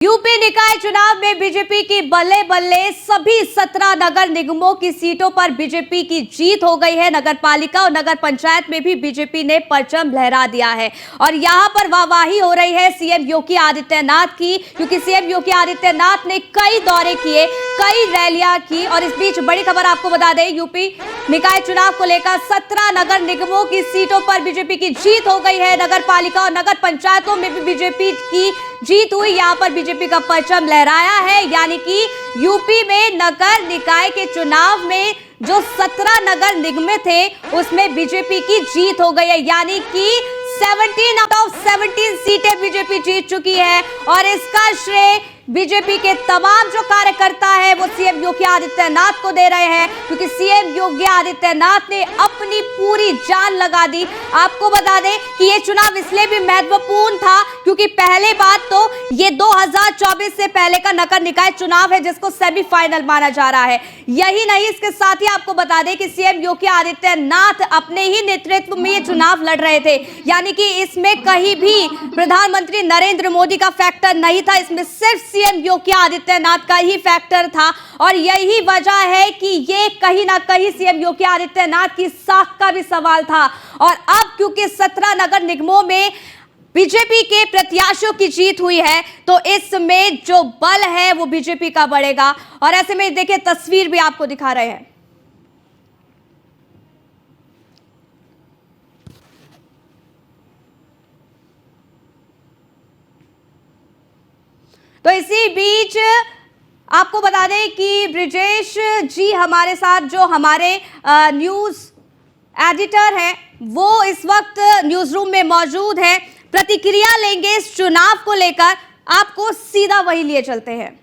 UP निकाय चुनाव में बीजेपी की बल्ले बल्ले सभी 17 नगर निगमों की सीटों पर बीजेपी की जीत हो गई है। नगर पालिका और नगर पंचायत में भी बीजेपी ने परचम लहरा दिया है और यहां पर वाहवाही हो रही है सीएम योगी आदित्यनाथ की, क्योंकि सीएम योगी आदित्यनाथ ने कई दौरे किए, कई रैलियां की। और इस बीच बड़ी खबर आपको बता दें, यूपी निकाय चुनाव को लेकर 17 नगर निगमों की सीटों पर बीजेपी की जीत हो गई है। नगर पालिका और नगर पंचायतों में भी बीजेपी की जीत हुई। यहां पर बीजेपी का परचम लहराया है, यानी कि यूपी में नगर निकाय के चुनाव में जो 17 नगर निगम थे उसमें बीजेपी की जीत हो गई है, यानी कि 17 आउट ऑफ 17 सीटें बीजेपी जीत चुकी है। और इसका श्रेय बीजेपी के तमाम जो कार्यकर्ता है वो सीएम योगी आदित्यनाथ को दे रहे हैं, क्योंकि सीएम योगी आदित्यनाथ ने अपनी पूरी जान लगा दी। आपको बता दें कि ये चुनाव इसलिए भी महत्वपूर्ण था क्योंकि पहले बात तो ये 2024 से पहले का नगर निकाय चुनाव है जिसको सेमीफाइनल माना जा रहा है। यही नहीं, इसके साथ ही आपको बता दें कि सीएम योगी आदित्यनाथ अपने ही नेतृत्व में ये चुनाव लड़ रहे थे, यानी कि इसमें कहीं भी प्रधानमंत्री नरेंद्र मोदी का फैक्टर नहीं था, इसमें सिर्फ सीएम योगी आदित्यनाथ का ही फैक्टर था। और यही वजह है कि ये कहीं ना कहीं सीएम योगी आदित्यनाथ की साख का भी सवाल था। और अब क्योंकि 17 नगर निगमों में बीजेपी के प्रत्याशियों की जीत हुई है तो इसमें जो बल है वो बीजेपी का बढ़ेगा। और ऐसे में देखिए तस्वीर भी आपको दिखा रहे हैं। तो इसी बीच आपको बता दें कि ब्रिजेश जी हमारे साथ, जो हमारे न्यूज एडिटर हैं, वो इस वक्त न्यूज रूम में मौजूद हैं, प्रतिक्रिया लेंगे इस चुनाव को लेकर। आपको सीधा वही लिए चलते हैं।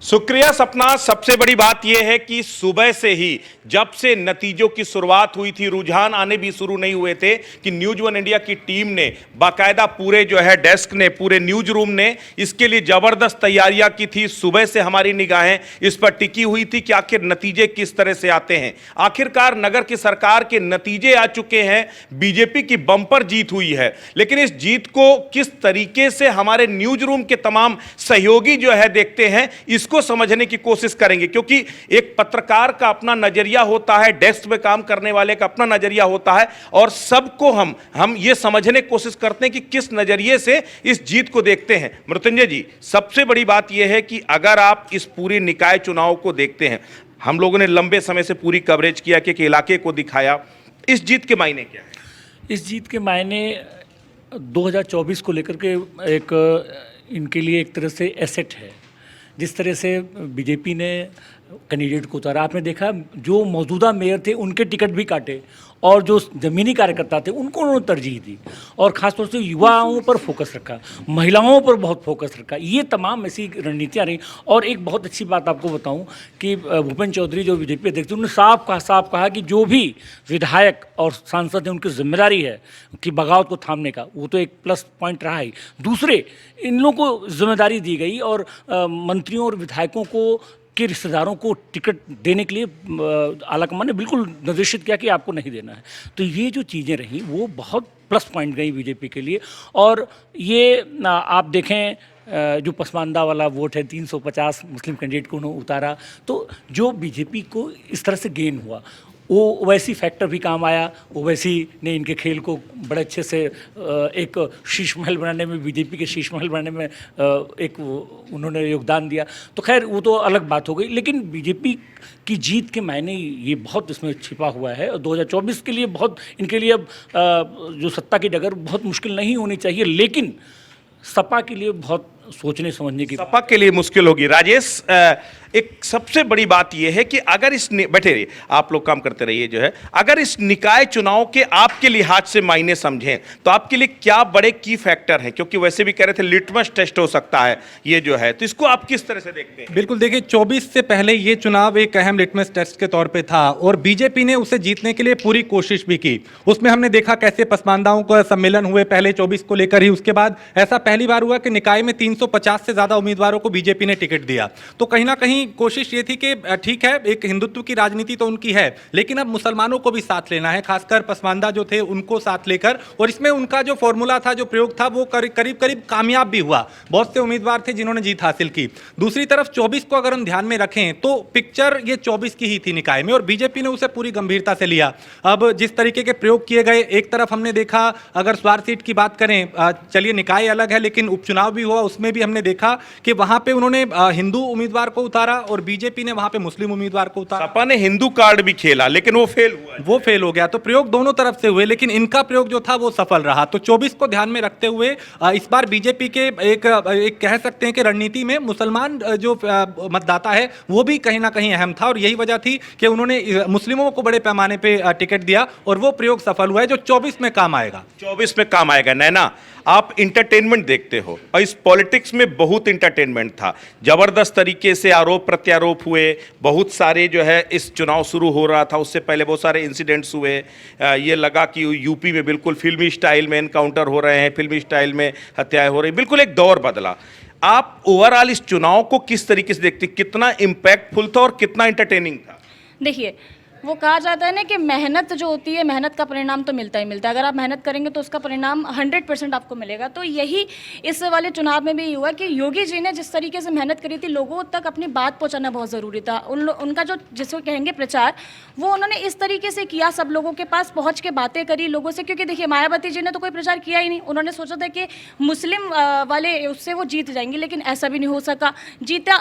शुक्रिया सपना। सबसे बड़ी बात यह है कि सुबह से ही जब से नतीजों की शुरुआत हुई थी, रुझान आने भी शुरू नहीं हुए थे कि न्यूज वन इंडिया की टीम ने बाकायदा पूरे जो है डेस्क ने, पूरे न्यूज रूम ने इसके लिए जबरदस्त तैयारियां की थी। सुबह से हमारी निगाहें इस पर टिकी हुई थी कि आखिर नतीजे किस तरह से आते हैं। आखिरकार नगर की सरकार के नतीजे आ चुके हैं, बीजेपी की बंपर जीत हुई है, लेकिन इस जीत को किस तरीके से हमारे न्यूज रूम के तमाम सहयोगी जो है देखते हैं, इसको समझने की कोशिश करेंगे। क्योंकि एक पत्रकार का अपना नजरिया होता है, डेस्क में काम करने वाले का अपना नजरिया होता है, और सबको हम ये समझने की कोशिश करते हैं कि किस नजरिए से इस जीत को देखते हैं। मृत्युंजय जी, सबसे बड़ी बात यह है कि अगर आप इस पूरी निकाय चुनाव को देखते हैं, हम लोगों ने लंबे समय से पूरी कवरेज किया कि इलाके को दिखाया, इस जीत के मायने क्या है? इस जीत के मायने 2024 को लेकर के एक इनके लिए एक तरह से एसेट है। जिस तरह से बीजेपी ने कैंडिडेट को उतारा, आपने देखा जो मौजूदा मेयर थे उनके टिकट भी काटे और जो ज़मीनी कार्यकर्ता थे उनको उन्होंने तरजीह दी, और ख़ासतौर से युवाओं पर फोकस रखा, महिलाओं पर बहुत फोकस रखा। ये तमाम ऐसी रणनीतियाँ रही। और एक बहुत अच्छी बात आपको बताऊं कि भूपेंद्र चौधरी जो बीजेपी अध्यक्ष थे, उन्होंने साफ कहा कि जो भी विधायक और सांसद हैं उनकी जिम्मेदारी है कि बगावत को थामने का, वो तो एक प्लस पॉइंट रहा ही। दूसरे, इन लोगों को जिम्मेदारी दी गई और मंत्रियों और विधायकों को के रिश्तेदारों को टिकट देने के लिए आलाकमान ने बिल्कुल निर्देशित किया कि आपको नहीं देना है। तो ये जो चीज़ें रहीं वो बहुत प्लस पॉइंट गई बीजेपी के लिए। और ये आप देखें जो पसमानदा वाला वोट है, 350 मुस्लिम कैंडिडेट को उन्होंने उतारा, तो जो बीजेपी को इस तरह से गेन हुआ वो वैसी फैक्टर भी काम आया। ओवैसी ने इनके खेल को बड़े अच्छे से एक शीश महल बनाने में, बीजेपी के शीश महल बनाने में एक उन्होंने योगदान दिया। तो खैर वो तो अलग बात हो गई, लेकिन बीजेपी की जीत के मायने ये बहुत इसमें छिपा हुआ है। और 2024 के लिए बहुत इनके लिए अब जो सत्ता की डगर बहुत मुश्किल नहीं होनी चाहिए, लेकिन सपा के लिए बहुत सोचने समझने की, सपा के लिए मुश्किल होगी। राजेश, एक सबसे बड़ी बात यह है कि अगर बैठे रहिए, आप लोग काम करते रहिए, जो है अगर इस निकाय चुनाव के आपके लिहाज से मायने समझें तो आपके लिए क्या बड़े की फैक्टर हैं? क्योंकि वैसे भी कह रहे थे लिटमस टेस्ट हो सकता है ये जो है, तो इसको आप किस तरह से देखते हैं? बिल्कुल, देखिए 24 से पहले ये चुनाव एक अहम लिटमस टेस्ट के तौर पे था और बीजेपी ने उसे जीतने के लिए पूरी कोशिश भी की। उसमें हमने देखा कैसे पसमानदाओं का सम्मेलन हुए पहले 24 को लेकर ही, उसके बाद ऐसा पहली बार हुआ कि निकाय में 3 350 से ज्यादा उम्मीदवारों को बीजेपी ने टिकट दिया। तो कहीं ना कहीं कोशिश ये थी कि ठीक है, एक हिंदुत्व की राजनीति तो उनकी है, लेकिन अब मुसलमानों को भी साथ लेना है, खासकर पसमानदा जो थे उनको साथ लेकर। और इसमें उनका जो फॉर्मूला था, जो प्रयोग था, वो करीब करीब कामयाब भी हुआ। बहुत से उम्मीदवार थे जिन्होंने जीत हासिल की। दूसरी तरफ 24 को अगर हम ध्यान में रखें तो पिक्चर ये 24 की ही थी निकाय में, और बीजेपी ने उसे पूरी गंभीरता से लिया। अब जिस तरीके के प्रयोग किए गए, एक तरफ हमने देखा, अगर स्वार सीट की बात करें, चलिए निकाय अलग है, लेकिन उपचुनाव भी हुआ, उसमें भी हमने देखा कि वहां पे उन्होंने हिंदू उम्मीदवार को उतारा और बीजेपी ने वहां पे मुस्लिम उम्मीदवार को उतारा। सपा ने हिंदू कार्ड भी खेला लेकिन वो फेल हुआ। वो फेल हो गया। तो प्रयोग दोनों तरफ से हुए, लेकिन इनका प्रयोग जो था वो सफल रहा। तो 24 को ध्यान में रखते हुए इस बार बीजेपी के एक कह सकते हैं कि रणनीति में मुसलमान जो मतदाता है वो भी कहीं ना कहीं अहम था, और यही वजह थी कि उन्होंने मुस्लिमों को बड़े पैमाने पे टिकट दिया, और वो प्रयोग सफल हुआ है जो 24 में काम आएगा। 24 में काम आएगा। नैना, आप इंटरटेनमेंट देखते हो और इस पॉलिटिक्स में बहुत इंटरटेनमेंट था, जबरदस्त तरीके से आरोप प्रत्यारोप हुए, बहुत सारे जो है इस चुनाव शुरू हो रहा था उससे पहले बहुत सारे इंसिडेंट्स हुए। ये लगा कि यूपी में बिल्कुल फिल्मी स्टाइल में एनकाउंटर हो रहे हैं, फिल्मी स्टाइल में हत्याएं हो रही, बिल्कुल एक दौर बदला। आप ओवरऑल इस चुनाव को किस तरीके से देखते, कितना इम्पैक्टफुल था और कितना इंटरटेनिंग था? देखिए, वो कहा जाता है ना कि मेहनत जो होती है, मेहनत का परिणाम तो मिलता ही मिलता है। अगर आप मेहनत करेंगे तो उसका परिणाम 100% आपको मिलेगा। तो यही इस वाले चुनाव में भी हुआ कि योगी जी ने जिस तरीके से मेहनत करी थी, लोगों तक अपनी बात पहुंचाना बहुत ज़रूरी था। उनका जो जिसको कहेंगे प्रचार, वो उन्होंने इस तरीके से किया, सब लोगों के पास पहुँच के बातें करी लोगों से। क्योंकि देखिए, मायावती जी ने तो कोई प्रचार किया ही नहीं। उन्होंने सोचा था कि मुस्लिम वाले उससे वो जीत जाएंगी, लेकिन ऐसा भी नहीं हो सका। जीते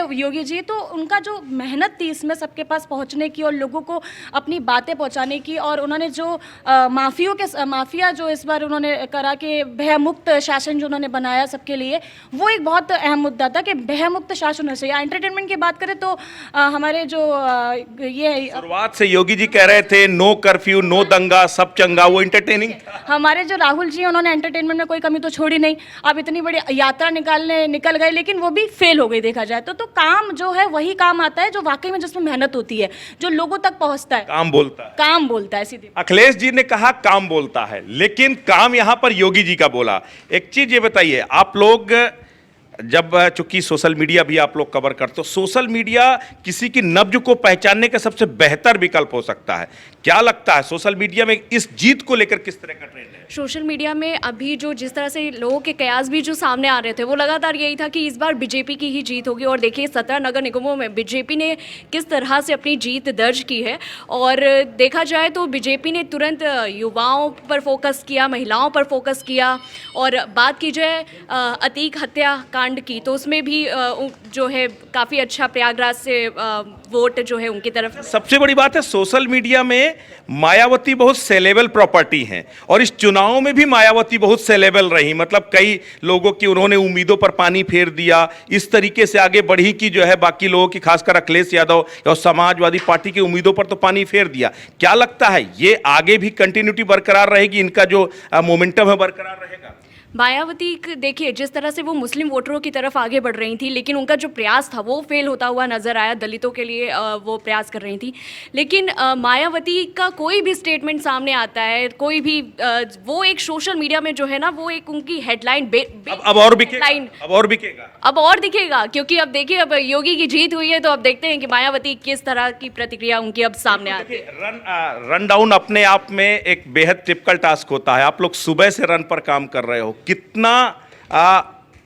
योगी जी। तो उनका जो मेहनत थी इसमें सबके पास पहुंचने की और लोगों को अपनी बातें पहुंचाने की, और उन्होंने जो माफिया जो इस बार उन्होंने करा कि भयमुक्त शासन जो उन्होंने बनाया सबके लिए, वो एक बहुत अहम मुद्दा था कि भयमुक्त शासन होना चाहिए। एंटरटेनमेंट की बात करें तो हमारे जो ये शुरुआत से योगी जी कह रहे थे नो कर्फ्यू, नो दंगा, सब चंगा, वो इंटरटेनिंग था। हमारे जो राहुल जी, उन्होंने एंटरटेनमेंट में कोई कमी तो छोड़ी नहीं। अब इतनी बड़ी यात्रा निकल गए, लेकिन वो भी फेल हो गई देखा जाए तो काम जो है वही काम आता है जो वाकई में जिसमें मेहनत होती है, जो लोगों तक पहुंचता है। काम बोलता है सीधे। अखिलेश जी ने कहा काम बोलता है, लेकिन काम यहां पर योगी जी का बोला। एक चीज ये बताइए, आप लोग जब चूंकि सोशल मीडिया भी आप लोग कवर करते हो, सोशल मीडिया किसी की नब्ज को पहचानने का सबसे बेहतर विकल्प हो सकता है। क्या लगता है सोशल मीडिया में इस जीत को लेकर किस तरह का ट्रेंड है? सोशल मीडिया में अभी जो जिस तरह से लोगों के कयास भी जो सामने आ रहे थे, वो लगातार यही था कि इस बार बीजेपी की ही जीत होगी। और देखिए 17 नगर निगमों में बीजेपी ने किस तरह से अपनी जीत दर्ज की है। और देखा जाए तो बीजेपी ने तुरंत युवाओं पर फोकस किया, महिलाओं पर फोकस किया। और बात की जाए अतीक हत्याकांड की, तो उसमें भी जो है काफ़ी अच्छा प्रयागराज से वोट जो है उनकी तरफ। सबसे बड़ी बात है सोशल मीडिया में मायावती बहुत सेलेबल प्रॉपर्टी हैं, और इस चुनाव में भी मायावती बहुत सेलेबल रही। मतलब कई लोगों की उन्होंने उम्मीदों पर पानी फेर दिया, इस तरीके से आगे बढ़ी कि जो है बाकी लोगों की, खासकर अखिलेश यादव और समाजवादी पार्टी की उम्मीदों पर तो पानी फेर दिया। क्या लगता है ये आगे भी कंटिन्यूटी बरकरार रहेगी, इनका जो मोमेंटम है बरकरार रहेगा? मायावती देखिए जिस तरह से वो मुस्लिम वोटरों की तरफ आगे बढ़ रही थी, लेकिन उनका जो प्रयास था वो फेल होता हुआ नजर आया। दलितों के लिए वो प्रयास कर रही थी, लेकिन मायावती का कोई भी स्टेटमेंट सामने आता है, कोई भी वो एक सोशल मीडिया में जो है ना, वो एक उनकी हेडलाइन अब और बिकेगा, अब और दिखेगा। क्योंकि अब देखिए, अब योगी की जीत हुई है, तो अब देखते हैं कि मायावती किस तरह की प्रतिक्रिया उनकी अब सामने आती है। रन डाउन अपने आप में एक बेहद टिपिकल टास्क होता है। आप लोग सुबह से रन पर काम कर रहे हो, कितना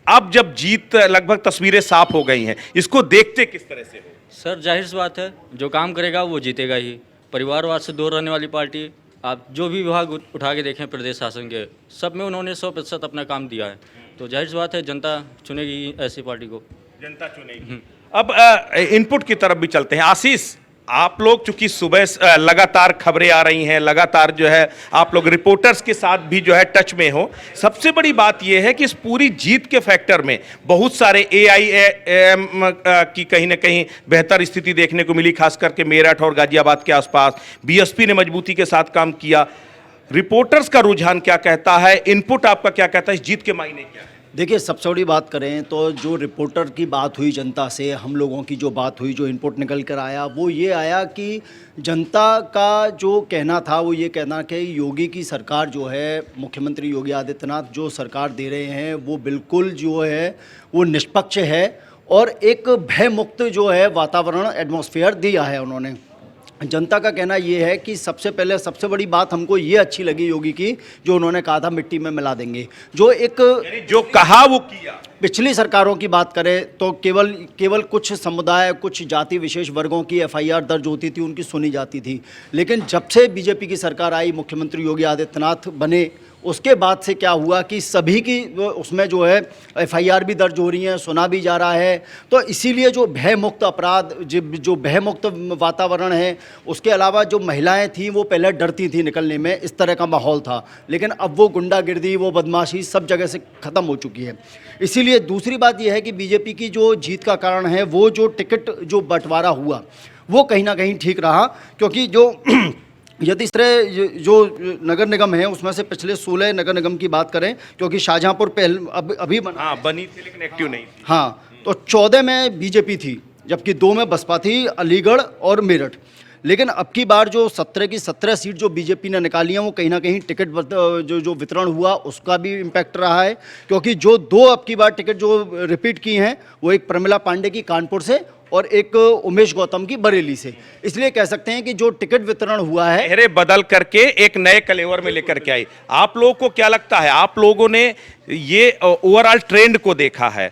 अब जब जीत लगभग तस्वीरें साफ हो गई हैं, इसको देखते किस तरह से हो? सर जाहिर सी बात है, जो काम करेगा वो जीतेगा ही। परिवारवाद से दूर रहने वाली पार्टी, आप जो भी विभाग उठा के देखें प्रदेश शासन के, सब में उन्होंने 100% अपना काम दिया है। तो जाहिर सी बात है जनता चुनेगी ऐसी पार्टी को, जनता चुनेगी। अब इनपुट की तरफ भी चलते हैं। आशीष, आप लोग चूंकि सुबह लगातार खबरें आ रही हैं, लगातार जो है आप लोग रिपोर्टर्स के साथ भी जो है टच में हो, सबसे बड़ी बात यह है कि इस पूरी जीत के फैक्टर में बहुत सारे AIM की कहीं ना कहीं बेहतर स्थिति देखने को मिली, खास करके मेरठ और गाजियाबाद के आसपास। BSP ने मजबूती के साथ काम किया। रिपोर्टर्स का रुझान क्या कहता है, इनपुट आपका क्या कहता है, इस जीत के मायने क्या है? देखिए, सबसे बड़ी बात करें तो जो रिपोर्टर की बात हुई जनता से, हम लोगों की जो बात हुई, जो इनपुट निकल कर आया, वो ये आया कि जनता का जो कहना था वो ये कहना कि योगी की सरकार जो है, मुख्यमंत्री योगी आदित्यनाथ जो सरकार दे रहे हैं वो बिल्कुल जो है वो निष्पक्ष है और एक भयमुक्त जो है वातावरण, एटमॉस्फेयर दिया है उन्होंने। जनता का कहना ये है कि सबसे पहले सबसे बड़ी बात हमको ये अच्छी लगी योगी की, जो उन्होंने कहा था मिट्टी में मिला देंगे, जो एक यानी जो कहा वो किया। पिछली सरकारों की बात करें तो केवल कुछ समुदाय, कुछ जाति विशेष वर्गों की एफआईआर दर्ज होती थी, उनकी सुनी जाती थी। लेकिन जब से बीजेपी की सरकार आई, मुख्यमंत्री योगी आदित्यनाथ बने, उसके बाद से क्या हुआ कि सभी की उसमें जो है एफआईआर भी दर्ज हो रही हैं, सुना भी जा रहा है। तो इसीलिए जो भयमुक्त अपराध, जो भयमुक्त वातावरण है, उसके अलावा जो महिलाएं थीं वो पहले डरती थी निकलने में, इस तरह का माहौल था। लेकिन अब वो गुंडागिर्दी, वो बदमाशी सब जगह से ख़त्म हो चुकी है। इसीलिए दूसरी बात यह है कि बीजेपी की जो जीत का कारण है वो जो टिकट जो बंटवारा हुआ वो कहीं ना कहीं ठीक रहा, क्योंकि जो यदि जो नगर निगम है उसमें से पिछले 16 नगर निगम की बात करें, क्योंकि शाहजहांपुर अभी बना, हाँ बनी थी लेकिन एक्टिव नहीं थी। हाँ, तो 14 में बीजेपी थी, जबकि 2 में बसपा थी, अलीगढ़ और मेरठ। लेकिन अब की बार जो 17 की 17 सीट जो बीजेपी ने निकाली हैं, वो कहीं ना कहीं टिकट जो वितरण हुआ उसका भी इम्पैक्ट रहा है, क्योंकि जो 2 अब की बार टिकट जो रिपीट की हैं वो एक प्रमिला पांडे की कानपुर से और एक उमेश गौतम की बरेली से। इसलिए कह सकते हैं कि जो टिकट वितरण हुआ है, चेहरे बदल करके एक नए कलेवर में लेकर के आई। आप लोगों को क्या लगता है, आप लोगों ने ये ओवरऑल ट्रेंड को देखा है,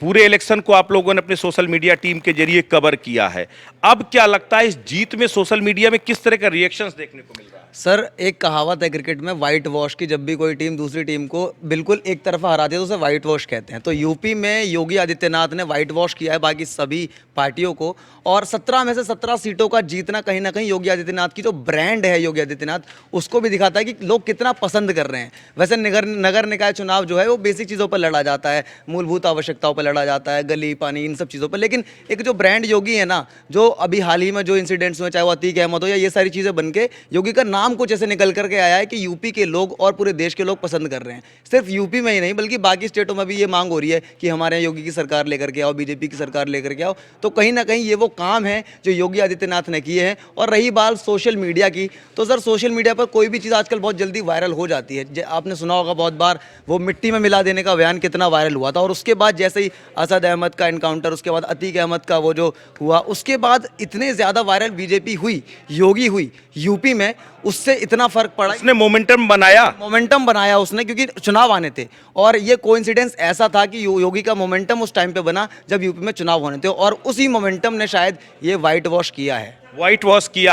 पूरे इलेक्शन को आप लोगों ने अपने सोशल मीडिया टीम के जरिए कवर किया है, अब क्या लगता है इस जीत में सोशल मीडिया में किस तरह का रिएक्शंस देखने को मिल रहा है? सर, एक कहावत है क्रिकेट में वाइट वॉश की, जब भी कोई टीम दूसरी टीम को बिल्कुल एक तरफा हराती है तो उसे वाइट वॉश कहते हैं। तो यूपी में योगी आदित्यनाथ ने वाइट वॉश किया है बाकी सभी पार्टियों को, और 17 में से 17 सीटों का जीतना कहीं ना कहीं योगी आदित्यनाथ की जो ब्रांड है योगी आदित्यनाथ, उसको भी दिखाता है कि लोग कितना पसंद कर रहे हैं। वैसे नगर निकाय चुनाव जो है वो बेसिक चीज़ों पर लड़ा जाता है, मूलभूत आवश्यकताओं पर लड़ा जाता है, गली पानी इन सब चीज़ों पर, लेकिन एक जो ब्रांड योगी है ना, जो अभी हाल ही में जो इंसिडेंट्स हुए, चाहे वो अतीक अहमद हो या ये सारी चीज़ें बन के योगी का नाम कुछ ऐसे निकल करके आया है कि यूपी के लोग और पूरे देश के लोग पसंद कर रहे हैं। सिर्फ यूपी में ही नहीं बल्कि बाकी स्टेटों में भी ये मांग हो रही है कि हमारे यहाँ योगी की सरकार लेकर के आओ, बीजेपी की सरकार लेकर के आओ। तो कहीं ना कहीं ये वो काम है जो योगी आदित्यनाथ ने किए हैं। और रही बात सोशल मीडिया की, तो सर सोशल मीडिया पर कोई भी चीज़ आजकल बहुत जल्दी वायरल हो जाती है। आपने सुना होगा बहुत बार वो मिट्टी में मिला देने का बयान कितना वायरल हुआ था, और उसके बाद जैसे ही असद अहमद का इनकाउंटर, उसके बाद अतीक अहमद का वो जो हुआ, उसके बाद इतने ज़्यादा वायरल बीजेपी हुई, योगी हुई यूपी में, उससे इतना फर्क पड़ा। उसने मोमेंटम बनाया उसने, क्योंकि चुनाव आने थे और ये कोइंसिडेंस ऐसा था कि योगी का मोमेंटम उस टाइम पे बना जब यूपी में चुनाव होने थे, और उसी मोमेंटम ने शायद ये वाइट वॉश किया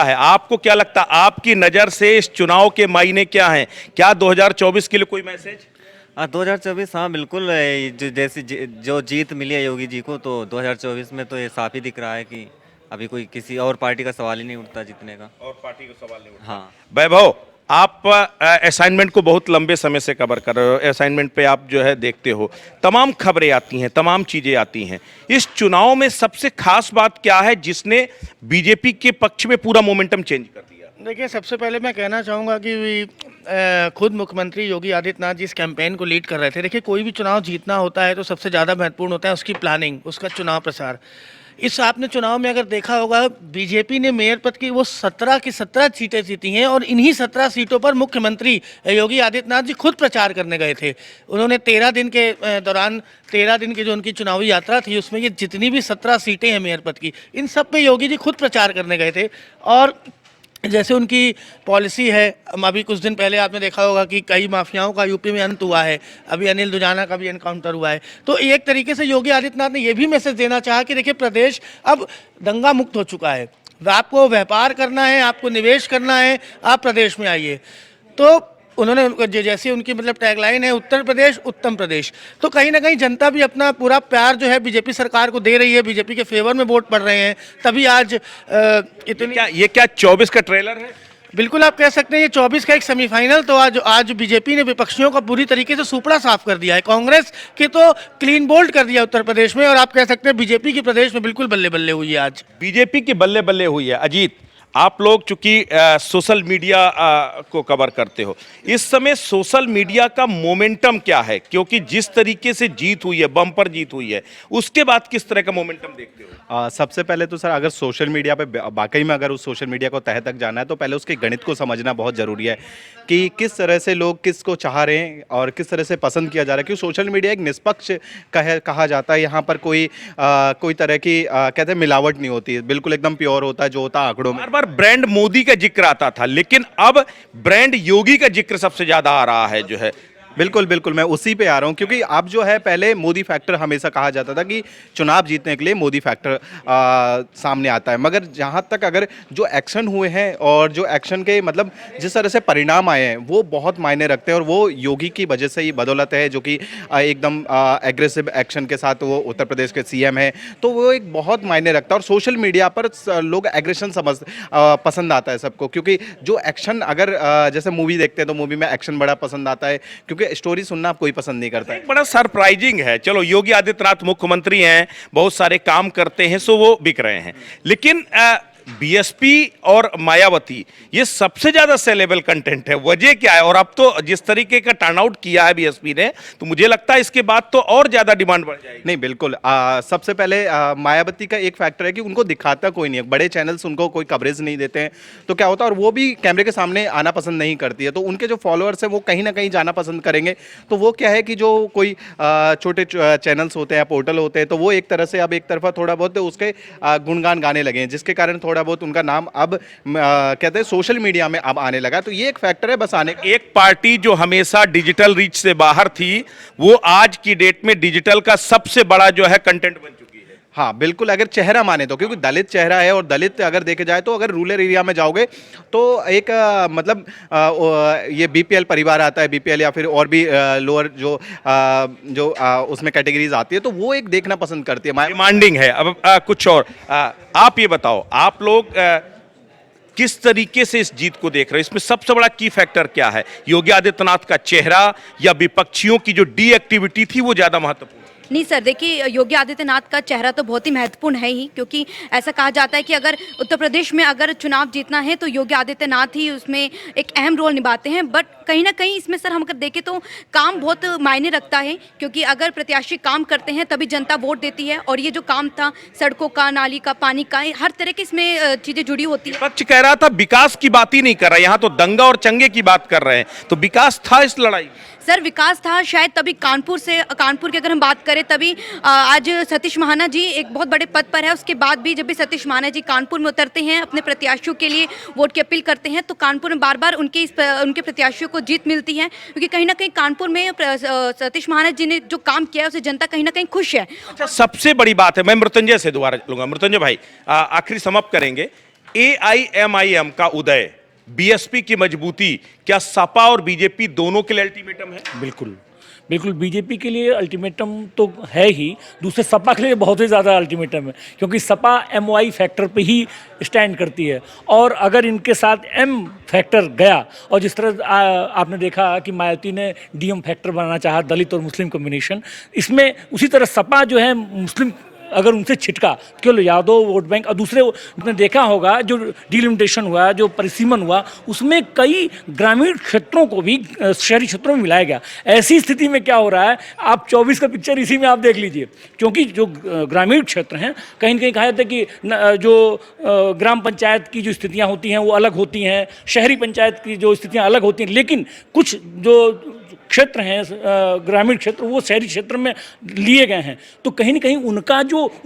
है। आपको क्या लगता है, आपकी नज़र से इस चुनाव के मायने क्या हैं? क्या 2024 के लिए कोई मैसेज? 2024 हाँ बिल्कुल, जो जीत मिली है योगी जी को, तो 2024 में तो ये साफ ही दिख रहा है कि अभी कोई किसी और पार्टी का सवाल ही नहीं उठता जीतने का। और पार्टी का सवाल नहीं उठता। हाँ वैभव, आप असाइनमेंट को बहुत लंबे समय से कवर कर रहे हो, असाइनमेंट पे आप जो है देखते हो, तमाम खबरें आती हैं, तमाम चीज़ें आती हैं। इस चुनाव में सबसे खास बात क्या है जिसने बीजेपी के पक्ष में पूरा मोमेंटम चेंज कर दिया? देखिए, सबसे पहले मैं कहना चाहूँगा कि खुद मुख्यमंत्री योगी आदित्यनाथ जी इस कैंपेन को लीड कर रहे थे। देखिए, कोई भी चुनाव जीतना होता है तो सबसे ज़्यादा महत्वपूर्ण होता है उसकी प्लानिंग, उसका चुनाव प्रसार। इस आपने चुनाव में अगर देखा होगा, बीजेपी ने मेयर पद की वो 17 की 17 सीटें जीती हैं, और इन्हीं 17 सीटों पर मुख्यमंत्री योगी आदित्यनाथ जी खुद प्रचार करने गए थे। उन्होंने 13 दिन के दौरान, 13 दिन की जो उनकी चुनावी यात्रा थी, उसमें ये जितनी भी 17 सीटें हैं मेयर पद की, इन सब पे योगी जी खुद प्रचार करने गए थे। और जैसे उनकी पॉलिसी है, अभी कुछ दिन पहले आपने देखा होगा कि कई माफियाओं का यूपी में अंत हुआ है, अभी अनिल दुजाना का भी एनकाउंटर हुआ है। तो एक तरीके से योगी आदित्यनाथ ने यह भी मैसेज देना चाहा कि देखिए, प्रदेश अब दंगा मुक्त हो चुका है, आपको व्यापार करना है, आपको निवेश करना है, आप प्रदेश में आइए। तो उन्होंने जैसे उनकी मतलब टैगलाइन है, उत्तर प्रदेश उत्तम प्रदेश, तो कहीं ना कहीं जनता भी अपना पूरा प्यार जो है बीजेपी सरकार को दे रही है, बीजेपी के फेवर में वोट पड़ रहे हैं। तभी आज ये क्या 24 का ट्रेलर है? बिल्कुल, आप कह सकते हैं ये 24 का एक सेमीफाइनल। तो आज बीजेपी ने विपक्षियों का पूरी तरीके से सुपड़ा साफ कर दिया है, कांग्रेस के तो क्लीन बोल्ड कर दिया उत्तर प्रदेश में, और आप कह सकते हैं बीजेपी की प्रदेश में बिल्कुल बल्ले बल्ले हुई है। आज बीजेपी की बल्ले बल्ले हुई है। अजीत, आप लोग चूंकि सोशल मीडिया को कवर करते हो, इस समय सोशल मीडिया का मोमेंटम क्या है? क्योंकि जिस तरीके से जीत हुई है, बम्पर जीत हुई है, उसके बाद किस तरह का मोमेंटम देखते हो? सबसे पहले तो सर, अगर सोशल मीडिया पे वाकई में अगर उस सोशल मीडिया को तह तक जाना है तो पहले उसके गणित को समझना बहुत ज़रूरी है कि किस तरह से लोग किसको चाह रहे हैं और किस तरह से पसंद किया जा रहा है। क्योंकि सोशल मीडिया एक निष्पक्ष कहा जाता है। यहाँ पर कोई तरह की कहते हैं मिलावट नहीं होती है, बिल्कुल एकदम प्योर होता है जो होता है आंकड़ों में। बार बार ब्रांड मोदी का जिक्र आता था, लेकिन अब ब्रांड योगी का जिक्र सबसे ज्यादा आ रहा है जो है। बिल्कुल बिल्कुल, मैं उसी पे आ रहा हूँ क्योंकि अब जो है, पहले मोदी फैक्टर हमेशा कहा जाता था कि चुनाव जीतने के लिए मोदी फैक्टर सामने आता है, मगर जहाँ तक अगर जो एक्शन हुए हैं और जो एक्शन के मतलब जिस तरह से परिणाम आए हैं वो बहुत मायने रखते हैं और वो योगी की वजह से ही बदौलत है, जो कि एकदम एग्रेसिव एक्शन के साथ वो उत्तर प्रदेश के सीएम है, तो वो एक बहुत मायने रखता है। और सोशल मीडिया पर लोग एग्रेशन पसंद आता है सबको, क्योंकि जो एक्शन अगर जैसे मूवी देखते हैं तो मूवी में एक्शन बड़ा पसंद आता है, क्योंकि स्टोरी सुनना कोई पसंद नहीं करता है। बड़ा सरप्राइजिंग है, चलो योगी आदित्यनाथ मुख्यमंत्री हैं, बहुत सारे काम करते हैं, सो वो बिक रहे हैं, लेकिन बीएसपी और मायावती ये सबसे ज्यादा सेलेबल कंटेंट है। वजह क्या है? और अब तो जिस तरीके का टर्नआउट किया है बीएसपी ने, तो मुझे लगता है इसके बाद तो और ज्यादा डिमांड बढ़ जाएगी। नहीं बिल्कुल, सबसे पहले मायावती का एक फैक्टर है कि उनको दिखाता कोई नहीं है, बड़े चैनल्स उनको कोई कवरेज नहीं देते हैं, तो क्या होता है, और वो भी कैमरे के सामने आना पसंद नहीं करती है, तो उनके जो फॉलोअर्स हैं वो कहीं ना कहीं जाना पसंद करेंगे। तो वो क्या है कि जो कोई छोटे चैनल्स होते हैं, पोर्टल होते हैं, तो वो एक तरह से अब एक तरफा थोड़ा बहुत उसके गुणगान गाने लगे हैं, जिसके कारण थोड़ा बहुत उनका नाम अब कहते हैं सोशल मीडिया में अब आने लगा। तो ये एक फैक्टर है बस आने। एक पार्टी जो हमेशा डिजिटल रीच से बाहर थी, वो आज की डेट में डिजिटल का सबसे बड़ा जो है कंटेंट बन चुकी है। हाँ बिल्कुल, अगर चेहरा माने तो, क्योंकि दलित चेहरा है, और दलित अगर देखे जाए तो अगर रूरल एरिया में जाओगे तो एक मतलब ये बीपीएल परिवार आता है, बीपीएल या फिर और भी लोअर जो उसमें कैटेगरीज आती है, तो वो एक देखना पसंद करती है। डिमांडिंग है। अब कुछ और आप ये बताओ, आप लोग किस तरीके से इस जीत को देख रहे हैं? इसमें सबसे बड़ा की फैक्टर क्या है? योगी आदित्यनाथ का चेहरा या विपक्षियों की जो डीएक्टिविटी थी वो ज्यादा महत्वपूर्ण? नहीं सर, देखिए योगी आदित्यनाथ का चेहरा तो बहुत ही महत्वपूर्ण है ही, क्योंकि ऐसा कहा जाता है कि अगर उत्तर प्रदेश में अगर चुनाव जीतना है तो योगी आदित्यनाथ ही उसमें एक अहम रोल निभाते हैं। बट कहीं ना कहीं इसमें सर हम अगर देखें तो काम बहुत मायने रखता है, क्योंकि अगर प्रत्याशी काम करते हैं तभी जनता वोट देती है, और ये जो काम था सड़कों का, नाली का, पानी का, हर तरह की इसमें चीज़ें जुड़ी होती है। विपक्ष कह रहा था विकास की बात ही नहीं कर रहा, यहाँ तो दंगा और चंगे की बात कर रहे हैं, तो विकास था इस लड़ाई? सर विकास था शायद तभी कानपुर की अगर हम बात करें तभी आज सतीश महाना जी एक बहुत बड़े पद पर है। उसके बाद भी जब भी सतीश महाना जी कानपुर में उतरते हैं, अपने प्रत्याशियों के लिए वोट की अपील करते हैं, तो कानपुर में बार बार उनके प्रत्याशियों को जीत मिलती है, क्योंकि कहीं ना कहीं कानपुर में सतीश महाना जी ने जो काम किया है उसे जनता कहीं ना कहीं खुश है। अच्छा, सबसे बड़ी बात है, मैं मृत्युंजय से दोबारा लूंगा। मृत्युंजय भाई, आखिरी समाप्त करेंगे। AIMIM का उदय, बीएसपी की मजबूती, क्या सपा और बीजेपी दोनों के लिए अल्टीमेटम है? बिल्कुल बिल्कुल, बीजेपी के लिए अल्टीमेटम तो है ही, दूसरे सपा के लिए बहुत ही ज़्यादा अल्टीमेटम है, क्योंकि सपा MOI फैक्टर पे ही स्टैंड करती है, और अगर इनके साथ M फैक्टर गया, और जिस तरह आपने देखा कि मायावती ने DM फैक्टर बनाना चाहा, दलित और मुस्लिम कॉम्बिनेशन, इसमें उसी तरह सपा जो है मुस्लिम अगर उनसे छिटका, केवल यादव वोट बैंक, और दूसरे आपने देखा होगा जो डिलिमिटेशन हुआ, जो परिसीमन हुआ, उसमें कई ग्रामीण क्षेत्रों को भी शहरी क्षेत्रों में मिलाया गया। ऐसी स्थिति में क्या हो रहा है, आप 24 का पिक्चर इसी में आप देख लीजिए, क्योंकि जो ग्रामीण क्षेत्र हैं, कहीं न कहीं कहा जाता है कि जो ग्राम पंचायत की जो स्थितियाँ होती हैं वो अलग होती हैं, शहरी पंचायत की जो स्थितियाँ अलग होती हैं, लेकिन कुछ जो क्षेत्र हैं ग्रामीण क्षेत्र वो शहरी क्षेत्र में लिए गए हैं, तो कहीं न कहीं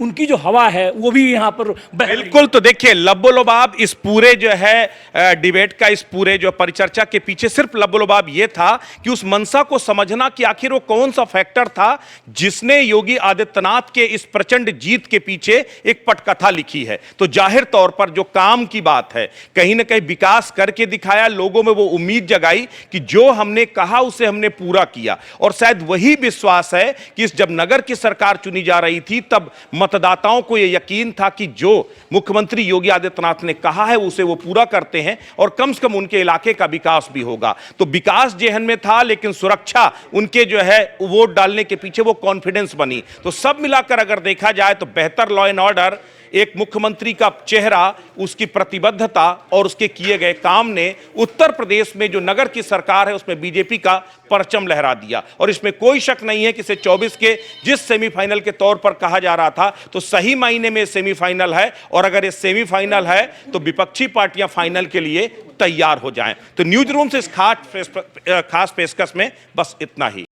उनकी जो हवा है वो भी यहाँ पर बिल्कुल। तो देखिए, लब्बो-लुबाब इस पूरे जो है डिबेट का, इस पूरे जो परिचर्चा के पीछे सिर्फ लब्बो-लुबाब ये था कि उस मंशा को समझना कि आखिर वो कौन सा फैक्टर था जिसने योगी आदित्यनाथ के इस प्रचंड जीत के पीछे एक पटकथा लिखी है। तो जाहिर तौर पर जो काम की बात है, कहीं ना कहीं विकास करके दिखाया, लोगों में वो उम्मीद जगाई कि जो हमने कहा उसे हमने पूरा किया, और शायद वही विश्वास है कि जब नगर की सरकार चुनी जा रही थी तब मतदाताओं को यह यकीन था कि जो मुख्यमंत्री योगी आदित्यनाथ ने कहा है उसे वो पूरा करते हैं, और कम से कम उनके इलाके का विकास भी होगा। तो विकास जेहन में था, लेकिन सुरक्षा उनके जो है वोट डालने के पीछे वो कॉन्फिडेंस बनी। तो सब मिलाकर अगर देखा जाए तो बेहतर लॉ एंड ऑर्डर, एक मुख्यमंत्री का चेहरा, उसकी प्रतिबद्धता और उसके किए गए काम ने उत्तर प्रदेश में जो नगर की सरकार है उसमें बीजेपी का परचम लहरा दिया। और इसमें कोई शक नहीं है कि इसे 24 के जिस सेमीफाइनल के तौर पर कहा जा रहा था, तो सही मायने में सेमीफाइनल है। और अगर ये सेमीफाइनल है तो विपक्षी पार्टियां फाइनल के लिए तैयार हो जाएं। तो न्यूज रूम से इस खास पेशकश में बस इतना ही।